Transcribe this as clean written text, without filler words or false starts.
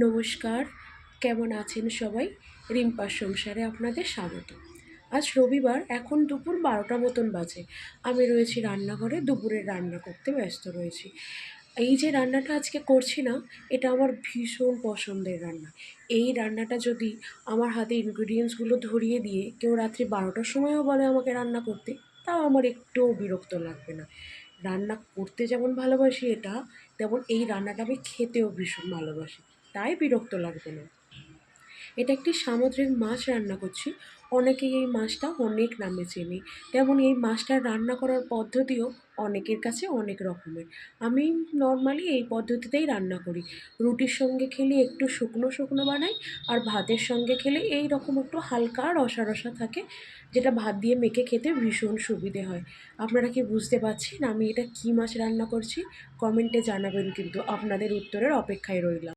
নমস্কার, কেমন আছেন সবাই? রিম্পার সংসারে আপনাদের স্বাগত। আজ রবিবার, এখন দুপুর ১২টা মতন বাজে। আমি রয়েছি রান্নাঘরে, দুপুরের রান্না করতে ব্যস্ত রয়েছি। এই যে রান্নাটা আজকে করছি না, এটা আমার ভীষণ পছন্দের রান্না। এই রান্নাটা যদি আমার হাতে ইনগ্রিডিয়েন্টসগুলো ধরিয়ে দিয়ে কেউ রাত্রি ১২টার সময়ও বলে আমাকে রান্না করতে, তাও আমার একটুও বিরক্ত লাগবে না। রান্না করতে যেমন ভালোবাসি এটা, তেমন এই রান্নাটা আমি খেতেও ভীষণ ভালোবাসি, তাই বিরক্ত লাগবে না। এটা একটি সামুদ্রিক মাছ রান্না করছি। অনেকেই এই মাছটা অনেক নামে চেনে। তেমন এই মাছটা রান্না করার পদ্ধতিও অনেকের কাছে অনেক রকমের। আমি নর্মালি এই পদ্ধতিতেই রান্না করি। রুটির সঙ্গে খেলে একটু শুকনো শুকনো বানাই, আর ভাতের সঙ্গে খেলে এই রকম একটু হালকা রসা রসা থাকে, যেটা ভাত দিয়ে মেখে খেতে ভীষণ সুবিধে হয়। আপনারা কি বুঝতে পারছেন আমি এটা কী মাছ রান্না করছি? কমেন্টে জানাবেন, কিন্তু আপনাদের উত্তরের অপেক্ষায় রইলাম।